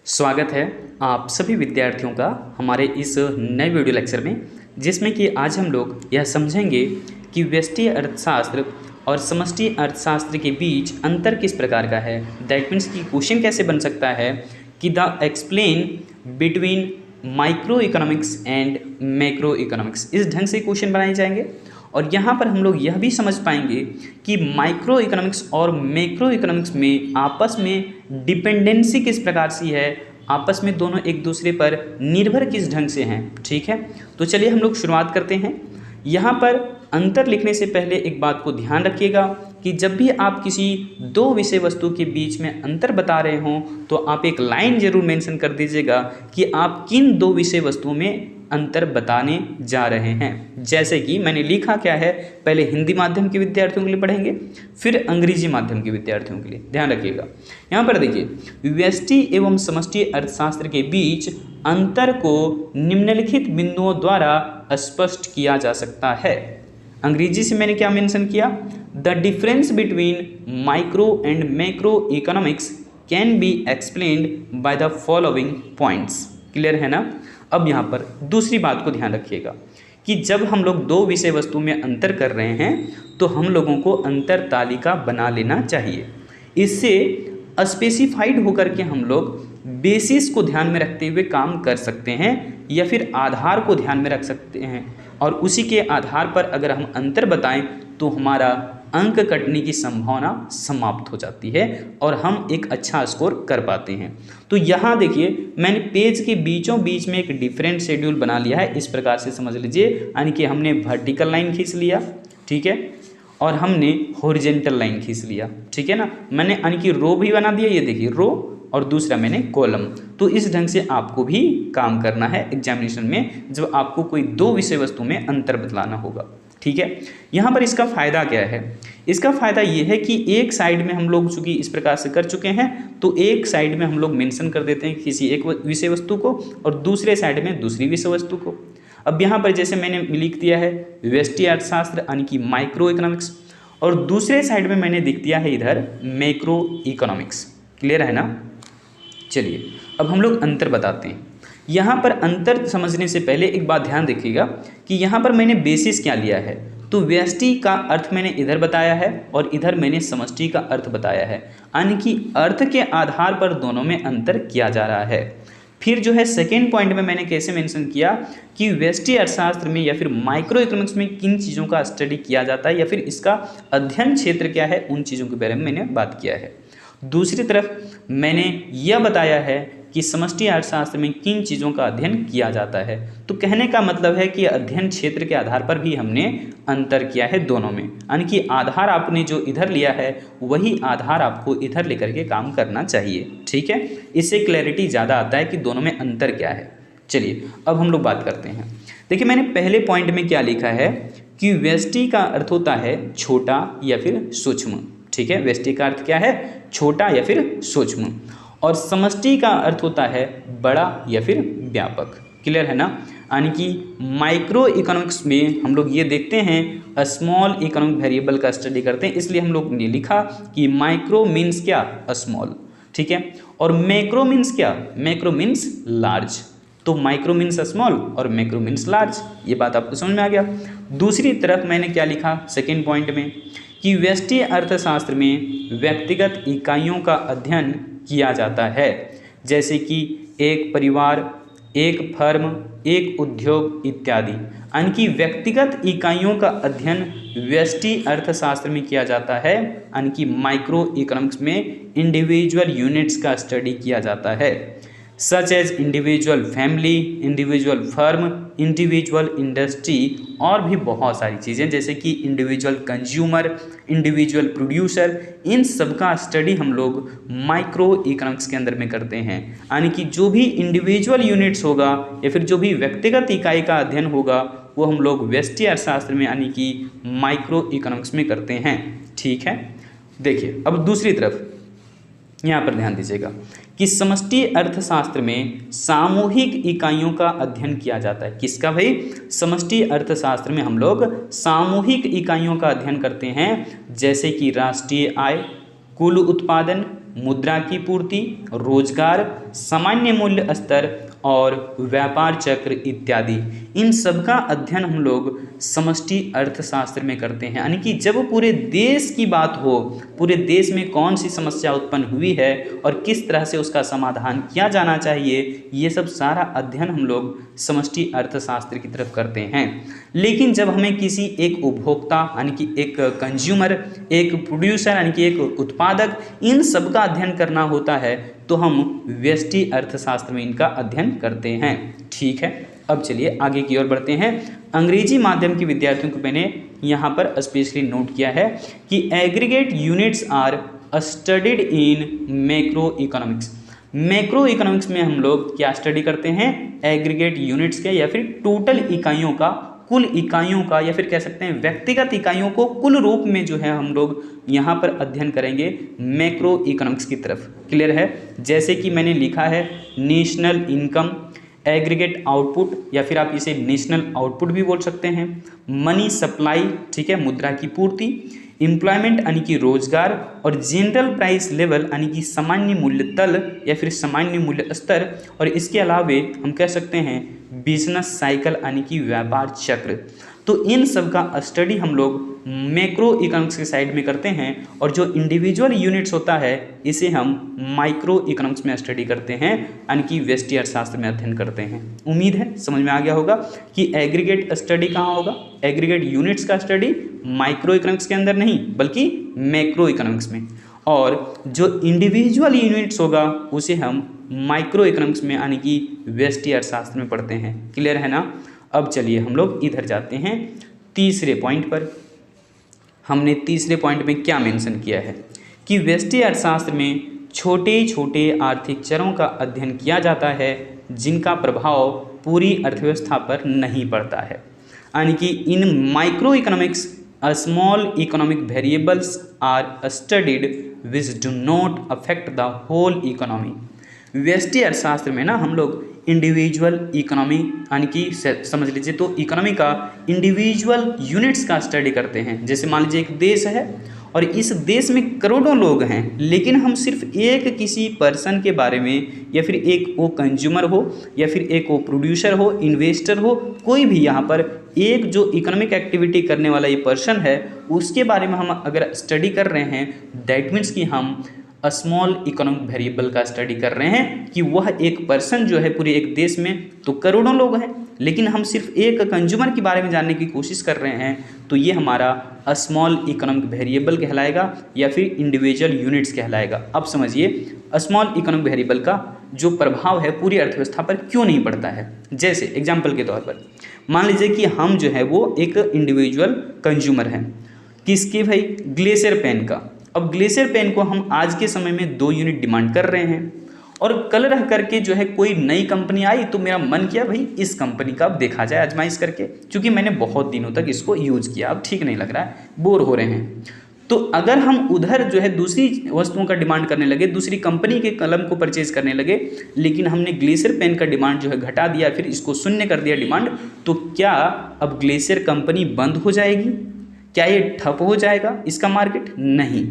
स्वागत है आप सभी विद्यार्थियों का हमारे इस नए वीडियो लेक्चर में, जिसमें कि आज हम लोग यह समझेंगे कि व्यष्टि अर्थशास्त्र और समष्टि अर्थशास्त्र के बीच अंतर किस प्रकार का है। दैट मीन्स कि क्वेश्चन कैसे बन सकता है कि the explain between micro economics and macro economics, इस ढंग से क्वेश्चन बनाए जाएंगे। और यहाँ पर हम लोग यह भी समझ पाएंगे कि माइक्रो इकोनॉमिक्स और मैक्रो इकोनॉमिक्स में आपस में डिपेंडेंसी किस प्रकार से है, आपस में दोनों एक दूसरे पर निर्भर किस ढंग से हैं। ठीक है, तो चलिए हम लोग शुरुआत करते हैं। यहाँ पर अंतर लिखने से पहले एक बात को ध्यान रखिएगा कि जब भी आप किसी दो विषय वस्तु के बीच में अंतर बता रहे हों तो आप एक लाइन जरूर मेंशन कर दीजिएगा कि आप किन दो विषय वस्तुओं में अंतर बताने जा रहे हैं। जैसे कि मैंने लिखा क्या है, पहले हिंदी माध्यम के विद्यार्थियों के लिए पढ़ेंगे, फिर अंग्रेजी माध्यम के विद्यार्थियों के लिए। ध्यान रखिएगा, यहाँ पर देखिए, व्यष्टि एवं समष्टि अर्थशास्त्र के बीच अंतर को निम्नलिखित बिंदुओं द्वारा स्पष्ट किया जा सकता है। अंग्रेजी से मैंने क्या मेंशन किया, the difference between micro and macro economics can be explained by the following points. Clear है ना। अब यहाँ पर दूसरी बात को ध्यान रखिएगा कि जब हम लोग दो विषय वस्तु में अंतर कर रहे हैं तो हम लोगों को अंतर तालिका बना लेना चाहिए। इससे स्पेसिफाइड होकर के हम लोग बेसिस को ध्यान में रखते हुए काम कर सकते हैं या फिर आधार को ध्यान में रख सकते हैं, और उसी के आधार पर अगर हम अंतर बताएं तो हमारा अंक कटने की संभावना समाप्त हो जाती है और हम एक अच्छा स्कोर कर पाते हैं। तो यहाँ देखिए, मैंने पेज के बीचों बीच में एक डिफरेंट शेड्यूल बना लिया है। इस प्रकार से समझ लीजिए, यानी कि हमने वर्टिकल लाइन खींच लिया, ठीक है, और हमने हॉरिजेंटल लाइन खींच लिया, ठीक है ना। मैंने यानी कि रो भी बना दिया, ये देखिए रो, और दूसरा मैंने कॉलम। तो इस ढंग से आपको भी काम करना है एग्जामिनेशन में, जब आपको कोई दो विषय वस्तु में अंतर बतलाना होगा। ठीक है, यहाँ पर इसका फ़ायदा क्या है, इसका फ़ायदा ये है कि एक साइड में हम लोग चूँकि इस प्रकार से कर चुके हैं तो एक साइड में हम लोग मेंशन कर देते हैं किसी एक विषय वस्तु को और दूसरे साइड में दूसरी विषय वस्तु को। अब यहाँ पर जैसे मैंने लिख दिया है व्यष्टि अर्थशास्त्र यानी कि माइक्रो इकोनॉमिक्स, और दूसरे साइड में मैंने लिख दिया है इधर मैक्रो इकोनॉमिक्स। क्लियर है ना। चलिए अब हम लोग अंतर बताते हैं। यहाँ पर अंतर समझने से पहले एक बात ध्यान रखिएगा कि यहाँ पर मैंने बेसिस क्या लिया है, तो व्यष्टि का अर्थ मैंने इधर बताया है और इधर मैंने समष्टि का अर्थ बताया है, यानी कि अर्थ के आधार पर दोनों में अंतर किया जा रहा है। फिर जो है सेकेंड पॉइंट में मैंने कैसे मेंशन किया कि व्यष्टि अर्थशास्त्र में या फिर माइक्रो इकोनॉमिक्स में किन चीज़ों का स्टडी किया जाता है या फिर इसका अध्ययन क्षेत्र क्या है, उन चीज़ों के बारे में मैंने बात किया है। दूसरी तरफ मैंने यह बताया है कि समष्टि अर्थशास्त्र में किन चीज़ों का अध्ययन किया जाता है। तो कहने का मतलब है कि अध्ययन क्षेत्र के आधार पर भी हमने अंतर किया है दोनों में, यानी कि आधार आपने जो इधर लिया है वही आधार आपको इधर लेकर के काम करना चाहिए। ठीक है, इससे क्लैरिटी ज़्यादा आता है कि दोनों में अंतर क्या है। चलिए अब हम लोग बात करते हैं। देखिए मैंने पहले पॉइंट में क्या लिखा है कि व्यष्टि का अर्थ होता है छोटा या फिर सूक्ष्म। ठीक है, व्यष्टि का अर्थ क्या है, छोटा या फिर सूक्ष्म, और समष्टि का अर्थ होता है बड़ा या फिर व्यापक। क्लियर है ना। यानी कि माइक्रो इकोनॉमिक्स में हम लोग ये देखते हैं स्मॉल इकोनॉमिक वेरिएबल का स्टडी करते हैं, इसलिए हम लोग ने लिखा कि माइक्रो मीन्स क्या, स्मॉल। ठीक है, और मैक्रो मीन्स क्या, मैक्रो मीन्स लार्ज। तो माइक्रो मीन्स स्मॉल और मैक्रो मीन्स लार्ज, ये बात आपको समझ में आ गया। दूसरी तरफ मैंने क्या लिखा सेकेंड पॉइंट में कि व्यष्टि अर्थशास्त्र में व्यक्तिगत इकाइयों का अध्ययन किया जाता है, जैसे कि एक परिवार, एक फर्म, एक उद्योग इत्यादि। यानी कि व्यक्तिगत इकाइयों का अध्ययन व्यष्टि अर्थशास्त्र में किया जाता है, यानी कि माइक्रो इकोनॉमिक्स में इंडिविजुअल यूनिट्स का स्टडी किया जाता है, such as individual family, individual firm, individual industry, और भी बहुत सारी चीज़ें जैसे कि इंडिविजुअल कंज्यूमर, इंडिविजुअल प्रोड्यूसर। इन सब का स्टडी हम लोग माइक्रो इकोनॉमिक्स के अंदर में करते हैं। यानी कि जो भी इंडिविजुअल यूनिट्स होगा या फिर जो भी व्यक्तिगत इकाई का अध्ययन होगा वो हम लोग व्यष्टि अर्थशास्त्र में यानी कि माइक्रो इकोनॉमिक्स में करते हैं। ठीक है, देखिए अब दूसरी तरफ यहाँ पर ध्यान दीजिएगा कि समष्टि अर्थशास्त्र में सामूहिक इकाइयों का अध्ययन किया जाता है। किसका भाई, समष्टि अर्थशास्त्र में हम लोग सामूहिक इकाइयों का अध्ययन करते हैं, जैसे कि राष्ट्रीय आय, कुल उत्पादन, मुद्रा की पूर्ति, रोजगार, सामान्य मूल्य स्तर और व्यापार चक्र इत्यादि, इन सब का अध्ययन हम लोग समष्टि अर्थशास्त्र में करते हैं। यानी कि जब पूरे देश की बात हो, पूरे देश में कौन सी समस्या उत्पन्न हुई है और किस तरह से उसका समाधान किया जाना चाहिए, ये सब सारा अध्ययन हम लोग समष्टि अर्थशास्त्र की तरफ करते हैं। लेकिन जब हमें किसी एक उपभोक्ता यानी कि एक कंज्यूमर, एक प्रोड्यूसर यानी कि एक उत्पादक, इन सब का अध्ययन करना होता है तो हम व्यष्टि अर्थशास्त्र में इनका अध्ययन करते हैं। ठीक है, अब चलिए आगे की ओर बढ़ते हैं। अंग्रेजी माध्यम के विद्यार्थियों को मैंने यहाँ पर स्पेशली नोट किया है कि aggregate units are studied in macro economics. Macro economics में हम लोग क्या स्टडी करते हैं? एग्रीगेट यूनिट्स के या फिर टोटल इकाइयों का, कुल इकाइयों का, या फिर कह सकते हैं व्यक्तिगत इकाइयों को कुल रूप में जो है हम लोग यहाँ पर अध्ययन करेंगे मैक्रो इकोनॉमिक्स की तरफ। क्लियर है? जैसे कि मैंने लिखा है नेशनल इनकम, एग्रीगेट आउटपुट, या फिर आप इसे नेशनल आउटपुट भी बोल सकते हैं, मनी सप्लाई, ठीक है, मुद्रा की पूर्ति, एम्प्लॉयमेंट यानी कि रोजगार, और जनरल प्राइस लेवल यानी कि सामान्य मूल्य तल या फिर सामान्य मूल्य स्तर, और इसके अलावे हम कह सकते हैं बिजनेस साइकिल यानी कि व्यापार चक्र। तो इन सब का स्टडी हम लोग मैक्रो इकोनॉमिक्स के साइड में करते हैं, और जो इंडिविजुअल यूनिट्स होता है इसे हम माइक्रो इकोनॉमिक्स में स्टडी करते हैं, यानी कि व्यष्टि अर्थशास्त्र में अध्ययन करते हैं। उम्मीद है समझ में आ गया होगा कि एग्रीगेट स्टडी कहाँ होगा, एग्रीगेट यूनिट्स का स्टडी माइक्रो इकोनॉमिक्स के अंदर नहीं बल्कि मैक्रो इकोनॉमिक्स में, और जो इंडिविजुअल यूनिट्स होगा उसे हम माइक्रो इकोनॉमिक्स में यानी कि व्यष्टि अर्थशास्त्र में पढ़ते हैं। क्लियर है ना? अब चलिए हम लोग इधर जाते हैं तीसरे पॉइंट पर। हमने तीसरे पॉइंट में क्या मेंशन किया है कि व्यष्टि अर्थशास्त्र में छोटे छोटे आर्थिक चरों का अध्ययन किया जाता है जिनका प्रभाव पूरी अर्थव्यवस्था पर नहीं पड़ता है। यानी कि in micro economics small economic variables are studied which do not affect the whole economy. व्यष्टि अर्थशास्त्र में ना हम लोग इंडिविजुअल इकोनॉमी यानी कि समझ लीजिए तो इकोनॉमी का इंडिविजुअल यूनिट्स का स्टडी करते हैं। जैसे मान लीजिए एक देश है और इस देश में करोड़ों लोग हैं, लेकिन हम सिर्फ एक किसी पर्सन के बारे में, या फिर एक वो कंज्यूमर हो या फिर एक वो प्रोड्यूसर हो, इन्वेस्टर हो, कोई भी यहाँ पर एक जो इकोनॉमिक एक्टिविटी करने वाला ये पर्सन है उसके बारे में हम अगर स्टडी कर रहे हैं, दैट मीन्स कि हम स्मॉल इकोनॉमिक वेरिएबल का स्टडी कर रहे हैं कि वह एक पर्सन जो है पूरे एक देश में तो करोड़ों लोग हैं, लेकिन हम सिर्फ एक कंज्यूमर के बारे में जानने की कोशिश कर रहे हैं, तो ये हमारा स्मॉल इकोनॉमिक वेरिएबल कहलाएगा या फिर इंडिविजुअल यूनिट्स कहलाएगा। अब समझिए स्मॉल इकोनॉमिक वेरिएबल का जो प्रभाव है पूरी अर्थव्यवस्था पर क्यों नहीं पड़ता है। जैसे एग्जाम्पल के तौर पर मान लीजिए कि हम जो है वो एक इंडिविजुअल कंज्यूमर हैं, किसके भाई? ग्लेशियर पेन का। अब ग्लेशियर पेन को हम आज के समय में 2 यूनिट डिमांड कर रहे हैं, और कल रह करके जो है कोई नई कंपनी आई तो मेरा मन किया भाई इस कंपनी का अब देखा जाए आजमाइश करके, क्योंकि मैंने बहुत दिनों तक इसको यूज़ किया, अब ठीक नहीं लग रहा है, बोर हो रहे हैं। तो अगर हम उधर जो है दूसरी वस्तुओं का डिमांड करने लगे, दूसरी कंपनी के कलम को परचेज करने लगे, लेकिन हमने ग्लेशियर पेन का डिमांड जो है घटा दिया, फिर इसको शून्य कर दिया डिमांड, तो क्या अब ग्लेशियर कंपनी बंद हो जाएगी? क्या ये ठप हो जाएगा इसका मार्केट? नहीं।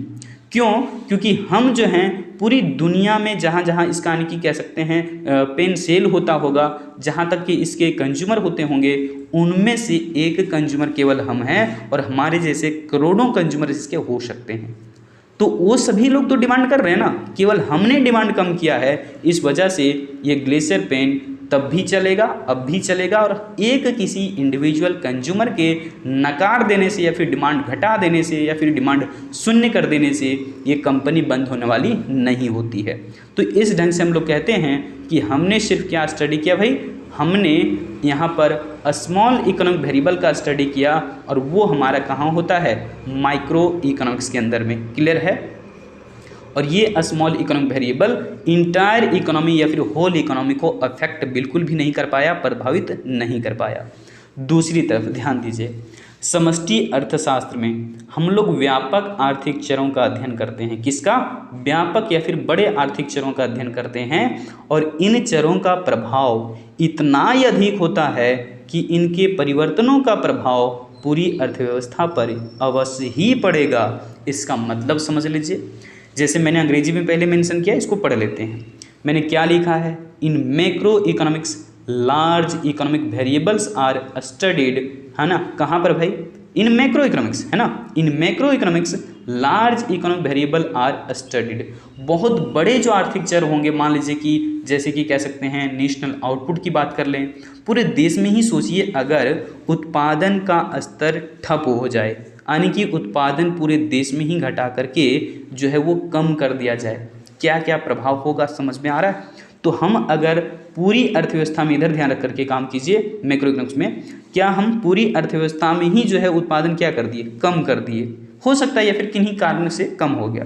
क्यों? क्योंकि हम जो हैं पूरी दुनिया में जहाँ जहाँ इसका यानी कि कह सकते हैं पेन सेल होता होगा, जहाँ तक कि इसके कंज्यूमर होते होंगे, उनमें से एक कंज्यूमर केवल हम हैं, और हमारे जैसे करोड़ों कंज्यूमर इसके हो सकते हैं। तो वो सभी लोग तो डिमांड कर रहे हैं ना, केवल हमने डिमांड कम किया है, इस वजह से ये ग्लेशियर पेन तब भी चलेगा, अब भी चलेगा, और एक किसी इंडिविजुअल कंज्यूमर के नकार देने से या फिर डिमांड घटा देने से या फिर डिमांड शून्य कर देने से ये कंपनी बंद होने वाली नहीं होती है। तो इस ढंग से हम लोग कहते हैं कि हमने सिर्फ क्या स्टडी किया भाई, हमने यहाँ पर स्मॉल इकोनॉमिक वेरिएबल का स्टडी किया, और वो हमारा कहाँ होता है? माइक्रो इकोनॉमिक्स के अंदर में। क्लियर है? और ये small economic variable entire economy या फिर होल इकोनॉमी को अफेक्ट बिल्कुल भी नहीं कर पाया, प्रभावित नहीं कर पाया। दूसरी तरफ ध्यान दीजिए, समष्टि अर्थशास्त्र में हम लोग व्यापक आर्थिक चरों का अध्ययन करते हैं। किसका? व्यापक या फिर बड़े आर्थिक चरों का अध्ययन करते हैं, और इन चरों का प्रभाव इतना ही अधिक होता है कि इनके परिवर्तनों का प्रभाव पूरी अर्थव्यवस्था पर अवश्य ही पड़ेगा। इसका मतलब समझ लीजिए, जैसे मैंने अंग्रेजी में पहले मेंशन किया, इसको पढ़ लेते हैं। मैंने क्या लिखा है, in macro economics large economic variables are studied, है ना, कहाँ पर भाई, इन मैक्रो इकोनॉमिक्स, है ना, in macro economics large economic variable are studied. बहुत बड़े जो आर्थिक चर होंगे, मान लीजिए कि जैसे कि कह सकते हैं नेशनल आउटपुट की बात कर लें, पूरे देश में ही सोचिए अगर उत्पादन का स्तर ठप हो जाए, यानी कि उत्पादन पूरे देश में ही घटा करके जो है वो कम कर दिया जाए, क्या क्या प्रभाव होगा, समझ में आ रहा है। तो हम अगर पूरी अर्थव्यवस्था में, इधर ध्यान रख करके काम कीजिए मैक्रो इकोनॉमिक्स में, क्या हम पूरी अर्थव्यवस्था में ही जो है उत्पादन क्या कर दिए, कम कर दिए, हो सकता है या फिर किन्हीं कारण से कम हो गया,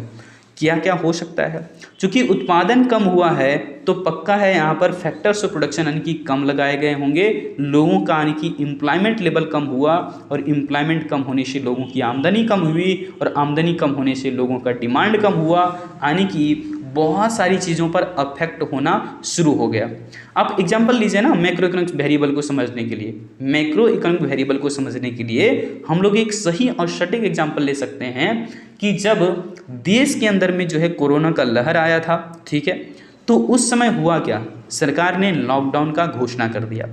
क्या क्या हो सकता है। क्योंकि उत्पादन कम हुआ है तो पक्का है यहाँ पर फैक्टर्स ऑफ प्रोडक्शन यानी कि कम लगाए गए होंगे, लोगों का यानी कि एम्प्लॉयमेंट लेवल कम हुआ, और एम्प्लॉयमेंट कम होने से लोगों की आमदनी कम हुई, और आमदनी कम होने से लोगों का डिमांड कम हुआ, यानी कि बहुत सारी चीज़ों पर अफेक्ट होना शुरू हो गया। आप एग्जांपल लीजिए ना मैक्रो इकोनॉमिक वेरिएबल को समझने के लिए। मैक्रो इकोनॉमिक वेरिएबल को समझने के लिए हम लोग एक सही और सटीक एग्जांपल ले सकते हैं कि जब देश के अंदर में जो है कोरोना का लहर आया था, ठीक है, तो उस समय हुआ क्या, सरकार ने लॉकडाउन का घोषणा कर दिया।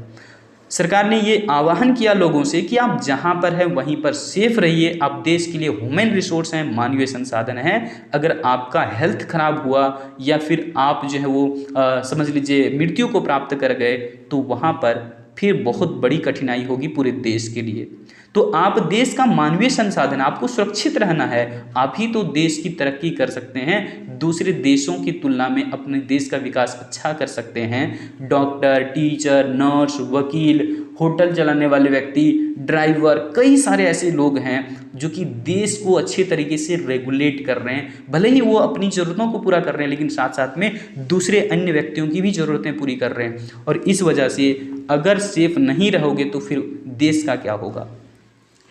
सरकार ने ये आह्वान किया लोगों से कि आप जहाँ पर हैं वहीं पर सेफ रहिए, आप देश के लिए ह्यूमन रिसोर्स हैं, मानवीय संसाधन है, अगर आपका हेल्थ खराब हुआ या फिर आप जो है वो समझ लीजिए मृत्यु को प्राप्त कर गए तो वहाँ पर फिर बहुत बड़ी कठिनाई होगी पूरे देश के लिए। तो आप देश का मानवीय संसाधन, आपको सुरक्षित रहना है, आप ही तो देश की तरक्की कर सकते हैं, दूसरे देशों की तुलना में अपने देश का विकास अच्छा कर सकते हैं। डॉक्टर, टीचर, नर्स, वकील, होटल चलाने वाले व्यक्ति, ड्राइवर, कई सारे ऐसे लोग हैं जो कि देश को अच्छे तरीके से रेगुलेट कर रहे हैं। भले ही वो अपनी ज़रूरतों को पूरा कर रहे हैं लेकिन साथ साथ में दूसरे अन्य व्यक्तियों की भी ज़रूरतें पूरी कर रहे हैं। और इस वजह से अगर सेफ नहीं रहोगे तो फिर देश का क्या होगा,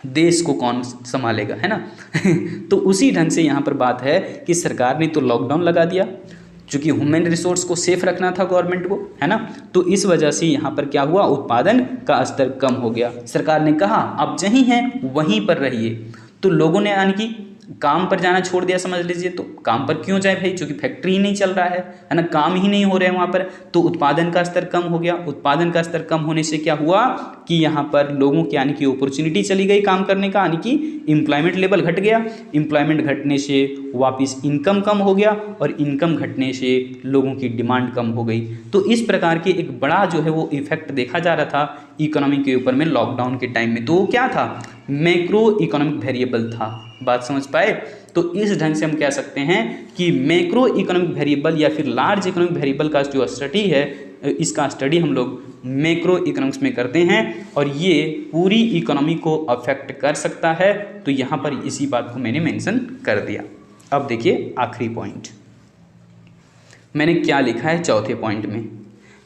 देश को कौन संभालेगा, है ना। तो उसी ढंग से यहाँ पर बात है कि सरकार ने तो लॉकडाउन लगा दिया क्योंकि ह्यूमन रिसोर्स को सेफ रखना था गवर्नमेंट को, है ना। तो इस वजह से यहाँ पर क्या हुआ, उत्पादन का स्तर कम हो गया। सरकार ने कहा आप जहीं हैं वहीं पर रहिए, तो लोगों ने यानी कि काम पर जाना छोड़ दिया, समझ लीजिए। तो काम पर क्यों जाए भाई, क्योंकि फैक्ट्री ही नहीं चल रहा है ना, काम ही नहीं हो रहे हैं वहाँ पर, तो उत्पादन का स्तर कम हो गया। उत्पादन का स्तर कम होने से क्या हुआ कि यहाँ पर लोगों की यानी कि अपॉर्चुनिटी चली गई काम करने का, यानी कि एम्प्लॉयमेंट लेवल घट गया। एम्प्लॉयमेंट घटने से वापस इनकम कम हो गया, और इनकम घटने से लोगों की डिमांड कम हो गई। तो इस प्रकार के एक बड़ा जो है वो इफेक्ट देखा जा रहा था इकोनॉमी के ऊपर में लॉकडाउन के टाइम में। तो वो क्या था, मैक्रो इकोनॉमिक वेरिएबल था। बात समझ पाए। तो इस ढंग से हम कह सकते हैं कि मैक्रो इकोनॉमिक वेरिएबल या फिर लार्ज इकोनॉमिक वेरिएबल का जो स्टडी है, इसका स्टडी हम लोग मैक्रो इकोनॉमिक्स में करते हैं, और ये पूरी इकोनॉमी को अफेक्ट कर सकता है। तो यहाँ पर इसी बात को मैंने मेंशन कर दिया। अब देखिए आखिरी पॉइंट मैंने क्या लिखा है। चौथे पॉइंट में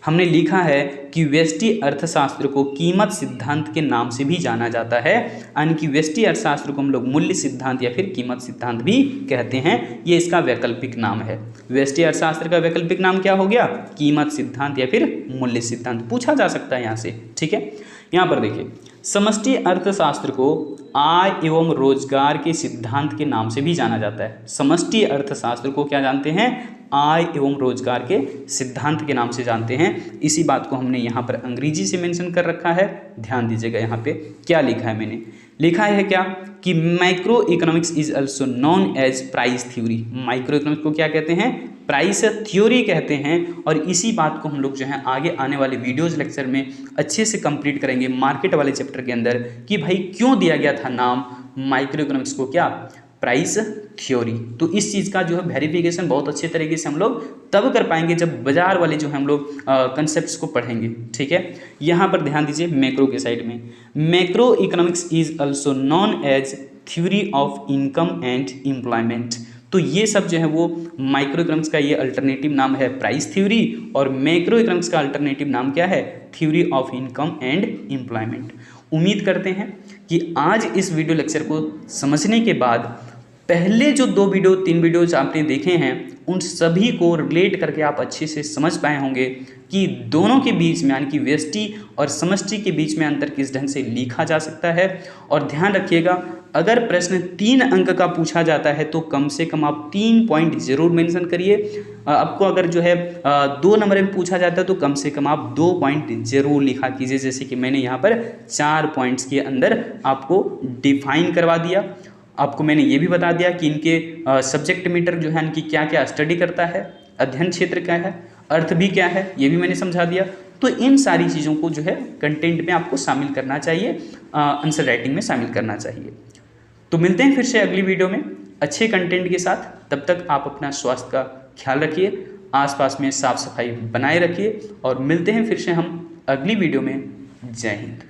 हमने लिखा है कि व्यष्टि अर्थशास्त्र को कीमत सिद्धांत के नाम से भी जाना जाता है, यानी कि व्यष्टि अर्थशास्त्र को हम लोग मूल्य सिद्धांत या फिर कीमत सिद्धांत भी कहते हैं। ये इसका वैकल्पिक नाम है। व्यष्टि अर्थशास्त्र का वैकल्पिक नाम क्या हो गया, कीमत सिद्धांत या फिर मूल्य सिद्धांत, पूछा जा सकता है यहाँ से, ठीक है। यहाँ पर देखिए, समष्टि अर्थशास्त्र को आय एवं रोजगार के सिद्धांत के नाम से भी जाना जाता है। समष्टि अर्थशास्त्र को क्या जानते हैं, आय एवं रोजगार के सिद्धांत के नाम से जानते हैं। इसी बात को हमने यहाँ पर अंग्रेजी से मेंशन कर रखा है, ध्यान दीजिएगा। यहाँ पे क्या लिखा है, मैंने लिखा है क्या कि micro economics is also known as price theory. Micro economics को क्या कहते हैं, प्राइस थ्योरी कहते हैं। और इसी बात को हम लोग जो है आगे आने वाले वीडियोज लेक्चर में अच्छे से कंप्लीट करेंगे मार्केट वाले चैप्टर के अंदर, कि भाई क्यों दिया गया था नाम माइक्रो इकोनॉमिक्स को, क्या, प्राइस थ्योरी। तो इस चीज़ का जो है वेरिफिकेशन बहुत अच्छे तरीके से हम लोग तब कर पाएंगे जब बाजार वाले जो है हम लोग कंसेप्ट्स को पढ़ेंगे, ठीक है। यहाँ पर ध्यान दीजिए, मैक्रो के साइड में macro economics is also known as theory of income and employment. तो ये सब जो है वो माइक्रो इकोनॉमिक्स का ये अल्टरनेटिव नाम है प्राइस थ्योरी, और मैक्रो इकोनॉमिक्स का अल्टरनेटिव नाम क्या है, theory of income and employment. उम्मीद करते हैं कि आज इस वीडियो लेक्चर को समझने के बाद पहले जो 2 वीडियो 3 वीडियोज आपने देखे हैं उन सभी को रिलेट करके आप अच्छे से समझ पाए होंगे कि दोनों के बीच में यानी कि व्यष्टि और समष्टि के बीच में अंतर किस ढंग से लिखा जा सकता है। और ध्यान रखिएगा, अगर प्रश्न 3 अंक का पूछा जाता है तो कम से कम आप 3 पॉइंट जरूर मेंशन करिए। आपको अगर जो है 2 नंबर में पूछा जाता है तो कम से कम आप 2 पॉइंट जरूर लिखा कीजिए, जैसे कि मैंने यहाँ पर 4 पॉइंट्स के अंदर आपको डिफाइन करवा दिया। आपको मैंने ये भी बता दिया कि इनके सब्जेक्ट मैटर जो है इनकी क्या क्या स्टडी करता है, अध्ययन क्षेत्र क्या है, अर्थ भी क्या है, ये भी मैंने समझा दिया। तो इन सारी चीज़ों को जो है कंटेंट में आपको शामिल करना चाहिए, आंसर राइटिंग में शामिल करना चाहिए। तो मिलते हैं फिर से अगली वीडियो में अच्छे कंटेंट के साथ। तब तक आप अपना स्वास्थ्य का ख्याल रखिए, आसपास में साफ सफाई बनाए रखिए और मिलते हैं फिर से हम अगली वीडियो में। जय हिंद।